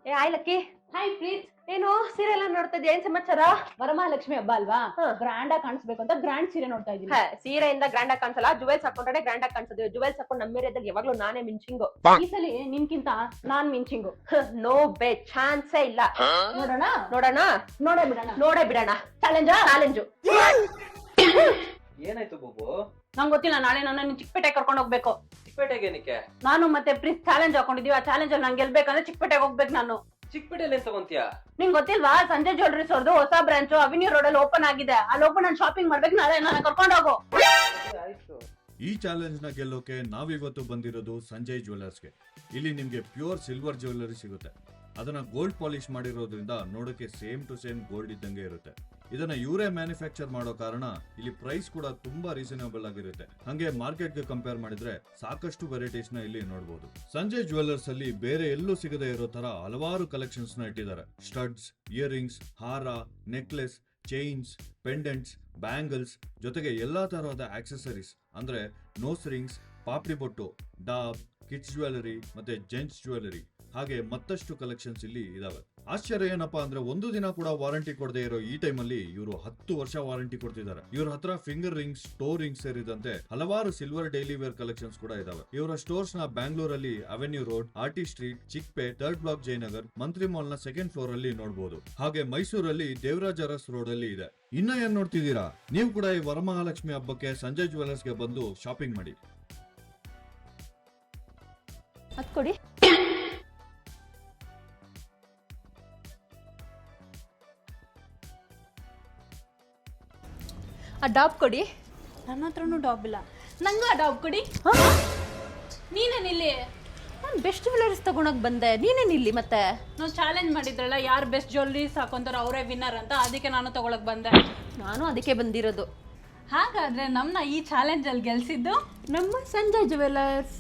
ಏ hi lucky. Hi Preeth. ಏನು serial ನೋಡ್ತಾ ಇದ್ಯಾ? ಏನ್ ಸಮಾಚಾರ? ವರಮಹಾಲಕ್ಷ್ಮಿ ಹಬ್ಬ ಅಲ್ವಾ, ಗ್ರ್ಯಾಂಡ್ ಆಗಿ ಕಾಣಿಸ್ಬೇಕು ಅಂತ ಗ್ರ್ಯಾಂಡ್ ಸೀರೆ ನೋಡ್ತಾ ಇದ್ದೀನಿ. ಸೀರೆಯಿಂದ ಗ್ರ್ಯಾಂಡ್ ಆಗಿ ಕಾಣಿಸಲ್ಲ, ಜುವೆಲ್ಸ್ ಹಾಕೊಂಡ್ರೆ ಗ್ರ್ಯಾಂಡ್ ಆಗಿ ಕಾಣಿಸ್ತದೆ. ಜುವೆಲ್ಸ್ ಹಾಕೊಂಡು ನಮ್ಮ ಏರಿಯಾದಲ್ಲಿ ಯಾವಾಗ್ಲೂ ನಾನೇ ಮಿಂಚಿಂಗು. ಈ ಸಲ ನಿನ್ಕಿಂತ ನಾನ್ ಮಿಂಚಿಂಗು. ನೋ ಬೇ, ಚಾನ್ಸೇ ಇಲ್ಲ. ನೋಡೋಣ ನೋಡೋಣ ನೋಡೇ ಬಿಡೋಣ ನೋಡೇ ಬಿಡೋಣ. ಚಾಲೆಂಜು. ಏನಾಯ್ತು ಬೂಬು? ನಂಗೆ ಗೊತ್ತಿಲ್ಲ, ನಾಳೆ ನನ್ನ ಚಿಕ್ಕಪೇಟೆ ಕರ್ಕೊಂಡು ಹೋಗ್ಬೇಕು. ಚಿಕ್ಕಪೇಟೆಗೆ ಏನಕ್ಕೆ? ನಾನು ಮತ್ತೆ ಪ್ರೀತ್ ಚಾಲೆಂಜ್ ಹಾಕೊಂಡಿದೀವಿ. ಆ ಚಾಲೆಂಜ್ ಅಲ್ಲಿ ನಂಗೆ ಗೆಲ್ಬೇಕಂದ್ರೆ ಚಿಕ್ಕಪೇಟೆಗೆ ಹೋಗ್ಬೇಕು ನಾನು. ಚಿಕ್ಕಪೇಟೆಯಲ್ಲಿ ಏನ್ ತಗೊಂತೀಯಾ? ನಿಂಗೆ ಗೊತ್ತಿಲ್ವಾ, ಸಂಜೆ ಜ್ಯುವೆಲರೀಸ್ ಅವ್ರದ್ದು ಹೊಸ ಬ್ರಾಂಚ್ ಅವಿನ್ಯೂ ರೋಡ್ ಅಲ್ಲಿ ಓಪನ್ ಆಗಿದೆ. ಅಲ್ಲಿ ಹೋಗ್ಬಿಟ್ಟು ನಾನು ಶಾಪಿಂಗ್ ಮಾಡ್ಬೇಕು. ನಾಳೆ ನನ್ನ ಕರ್ಕೊಂಡು ಹೋಗು. ಆಯ್ತು. ಈ ಚಾಲೆಂಜ್ ನ ಗೆಲ್ಲೋಕೆ ನಾವಿವತ್ತು ಬಂದಿರೋದು ಸಂಜಯ್ ಜ್ಯುವೆಲರ್ಸ್ಗೆ. ಇಲ್ಲಿ ನಿಮ್ಗೆ ಪ್ಯೂರ್ ಸಿಲ್ವರ್ ಜ್ಯುವೆಲರಿ ಸಿಗುತ್ತೆ. ಅದನ್ನ ಗೋಲ್ಡ್ ಪಾಲಿಶ್ ಮಾಡಿರೋದ್ರಿಂದ ನೋಡೋಕೆ ಸೇಮ್ ಟು ಸೇಮ್ ಗೋಲ್ಡ್ ಇದ್ದಂಗೆ ಇರುತ್ತೆ. ಇದನ್ನ ಇವರೇ ಮ್ಯಾನುಫ್ಯಾಕ್ಚರ್ ಮಾಡೋ ಕಾರಣ ಇಲ್ಲಿ ಪ್ರೈಸ್ ಕೂಡ ತುಂಬಾ ರೀಸನಬಲ್ ಆಗಿರುತ್ತೆ. ಹಂಗೆ ಮಾರ್ಕೆಟ್ಗೆ ಕಂಪೇರ್ ಮಾಡಿದ್ರೆ ಸಾಕಷ್ಟು ವೆರೈಟೀಸ್ ನ ಇಲ್ಲಿ ನೋಡಬಹುದು. ಸಂಜಯ್ ಜ್ಯುವೆಲರ್ಸ್ ಅಲ್ಲಿ ಬೇರೆ ಎಲ್ಲೂ ಸಿಗದೆ ಇರೋ ತರ ಹಲವಾರು ಕಲೆಕ್ಷನ್ಸ್ ನ ಇಟ್ಟಿದ್ದಾರೆ. ಸ್ಟಡ್ಸ್, ಇಯರಿಂಗ್ಸ್, ಹಾರ, ನೆಕ್ಲೆಸ್, ಚೈನ್ಸ್, ಪೆಂಡೆಂಟ್ಸ್, ಬ್ಯಾಂಗಲ್ಸ್ ಜೊತೆಗೆ ಎಲ್ಲಾ ತರಹದ ಆಕ್ಸೆಸರೀಸ್ ಅಂದ್ರೆ ನೋಸ್ ರಿಂಗ್ಸ್, ಪಾಪ್ಡಿ ಬೊಟ್ಟು, ಡಾಬ್, ಕಿಡ್ಸ್ ಜ್ಯುವೆಲರಿ ಮತ್ತೆ ಜೆಂಟ್ಸ್ ಜ್ಯುವೆಲರಿ ಹಾಗೆ ಮತ್ತಷ್ಟು ಕಲೆಕ್ಷನ್ಸ್ ಇಲ್ಲಿ ಇದಾವೆ. ಆಶ್ಚರ್ಯ ಏನಪ್ಪಾ ಅಂದ್ರೆ ಒಂದು ದಿನ ಕೂಡ ವಾರಂಟಿ ಕೊಡದೆ ಇರೋ ಈ ಟೈಮ್ ಅಲ್ಲಿ ಇವರು 10 ವರ್ಷ ವಾರಂಟಿ ಕೊಡ್ತಿದ್ದಾರೆ. ಇವ್ರ ಹತ್ರ ಫಿಂಗರ್ ರಿಂಗ್ಸ್, ಟೋ ರಿಂಗ್ಸ್ ಸೇರಿದಂತೆ ಹಲವಾರು ಸಿಲ್ವರ್ ಡೈಲಿ ವೇರ್ ಕಲೆಕ್ಷನ್ಸ್ ಕೂಡ ಇದಾವೆ. ಇವರ ಸ್ಟೋರ್ಸ್ ನ ಬ್ಯಾಂಗ್ಳೂರಲ್ಲಿ avenue road, RT street, Chickpet, 3rd block Jayanagar, Mantri mall ನ 2nd ಫ್ಲೋರ್ ಅಲ್ಲಿ ನೋಡಬಹುದು. ಹಾಗೆ ಮೈಸೂರಲ್ಲಿ ದೇವರಾಜ್ ಅರಸ್ ರೋಡ್ ಅಲ್ಲಿ ಇದೆ. ಇನ್ನ ಏನ್ ನೋಡ್ತಿದ್ದೀರಾ? ನೀವು ಕೂಡ ಈ ವರಮಹಾಲಕ್ಷ್ಮಿ ಹಬ್ಬಕ್ಕೆ ಸಂಜಯ್ ಜ್ಯುವೆಲರ್ಸ್ ಗೆ ಬಂದು ಶಾಪಿಂಗ್ ಮಾಡಿ. ಅದ್ ಕೊಡಿ. ಆ ಡಾಬ್ ಕೊಡಿ. ನನ್ನ ಹತ್ರನೂ ಡಾಬ್ ಇಲ್ಲ. ನಂಗ ಡಾಬ್ ಕೊಡಿ. ನೀನೇನಿಲ್ಲಿ? ನಾನು ಬೆಸ್ಟ್ ಜ್ಯುವೆಲರೀಸ್ ತಗೊಳಕ್ ಬಂದೆ, ನೀನೇನಿಲ್ಲಿ ಮತ್ತೆ? ನಾವು ಚಾಲೆಂಜ್ ಮಾಡಿದ್ರಲ್ಲ, ಯಾರು ಬೆಸ್ಟ್ ಜ್ಯುವೆಲರೀಸ್ ಹಾಕೊಂತಾರೋ ಅವರೇ ವಿನ್ನರ್ ಅಂತ, ಅದಕ್ಕೆ ನಾನು ತಗೊಳಕ್ ಬಂದೆ. ನಾನು ಅದಕ್ಕೆ ಬಂದಿರೋದು. ಹಾಗಾದ್ರೆ ನಮ್ಮನ್ನ ಈ ಚಾಲೆಂಜ್ ಅಲ್ಲಿ ಗೆಲ್ಸಿದ್ದು ನಮ್ಮ ಸಂಜಯ್ ಜ್ಯುವೆಲರ್ಸ್.